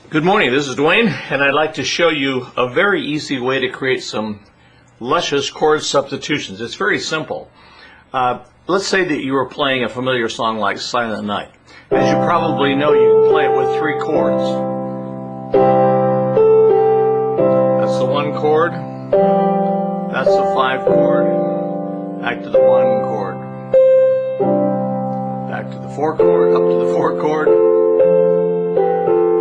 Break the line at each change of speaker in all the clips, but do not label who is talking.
Good morning, this is Duane, and I'd like to show you a very easy way to create some luscious chord substitutions. It's very simple. Let's say that you were playing a familiar song like Silent Night. As you probably know, you can play it with 3 chords. That's the 1 chord, that's the 5 chord, back to the 1 chord, back to the 4 chord, up to the 4 chord,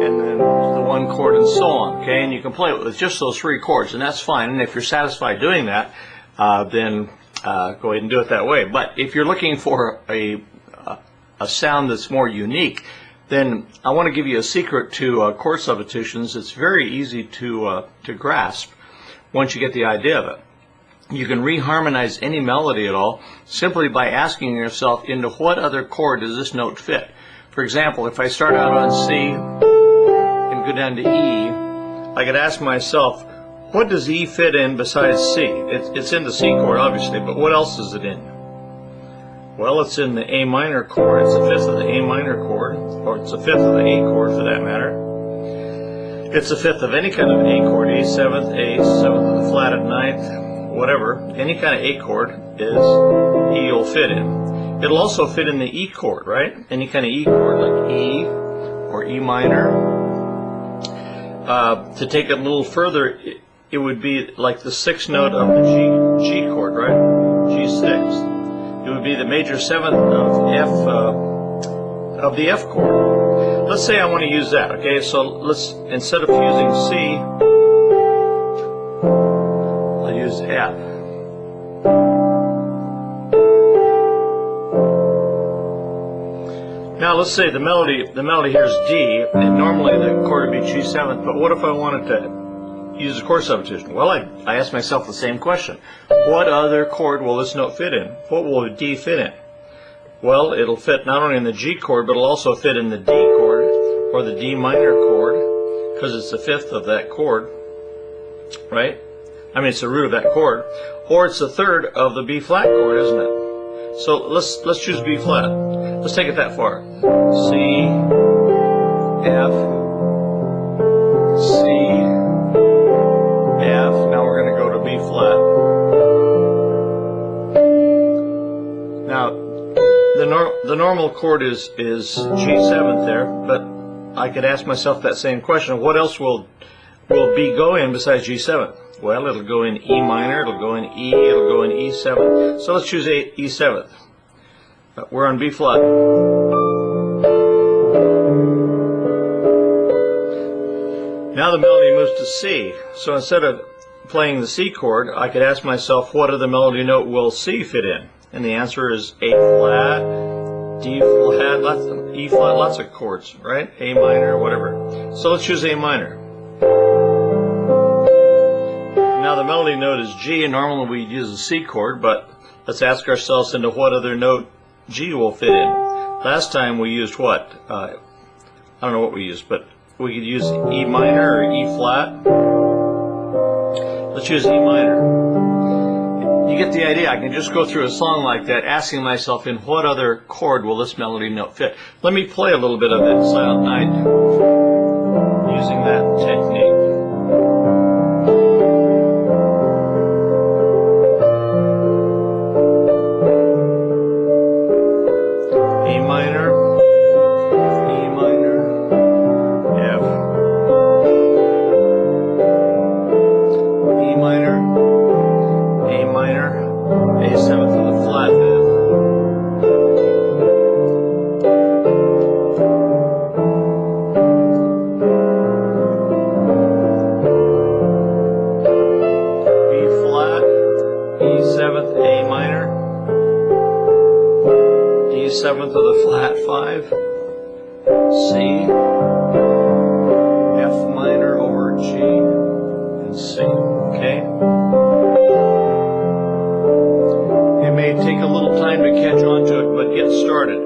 and then the 1 chord, and so on. Okay, and you can play it with just those 3 chords, and that's fine. And if you're satisfied doing that, then go ahead and do it that way. But if you're looking for a sound that's more unique, then I want to give you a secret to chord substitutions. It's very easy to grasp once you get the idea of it. You can reharmonize any melody at all simply by asking yourself, into what other chord does this note fit? For example, if I start out on C and go down to E, I could ask myself, what does E fit in besides C? It's in the C chord, obviously, but what else is it in? Well, it's in the A minor chord. It's a 5th of the A minor chord, or it's a 5th of the A chord for that matter. It's a 5th of any kind of A chord, A7th, A7th of the flatted 9th, whatever. Any kind of A chord is E will fit in. It'll also fit in the E chord, right? Any kind of E chord, like E or E minor. To take it a little further, it would be like the 6th note of the G chord, right? G6. It would be the major 7th of the F chord. Let's say I want to use that. Okay, so let's, instead of using C, I'll use F. Now let's say the melody here is D, and normally the chord would be G7th, but what if I wanted to use a chord substitution? Well, I asked myself the same question. What other chord will this note fit in? What will D fit in? Well, it'll fit not only in the G chord, but it'll also fit in the D chord, or the D minor chord, because it's the 5th of that chord, right? I mean, it's the root of that chord. Or it's the 3rd of the B flat chord, isn't it? So let's choose B flat. Let's take it that far. C, F, C, F. Now we're going to go to B flat. Now, the normal chord is G7 there, but I could ask myself that same question. What else will B go in besides G7? Well, it'll go in E minor, it'll go in E, it'll go in E7. So let's choose E7. We're on B flat. Now the melody moves to C. So instead of playing the C chord, I could ask myself, what other melody note will C fit in? And the answer is A flat, D flat, E flat, lots of chords, right? A minor, whatever. So let's choose A minor. Now the melody note is G, and normally we'd use a C chord, but let's ask ourselves, into what other note G will fit in. Last time we used what? I don't know what we used, but we could use E minor or E flat. Let's use E minor. You get the idea. I can just go through a song like that, asking myself, in what other chord will this melody note fit? Let me play a little bit of that Silent Night using that technique. A7th of the flat fifth. B flat, E7th, A minor, D7th of the flat 5, C, F minor over G, and C. Okay? It may take a little time to catch on to it, but get started.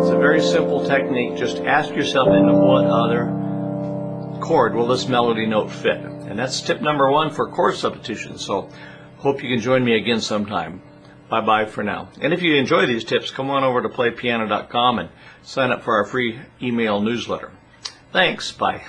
It's a very simple technique. Just ask yourself, into what other chord will this melody note fit? And that's tip number 1 for chord substitution. So hope you can join me again sometime. Bye-bye for now. And if you enjoy these tips, come on over to PlayPiano.com and sign up for our free email newsletter. Thanks. Bye.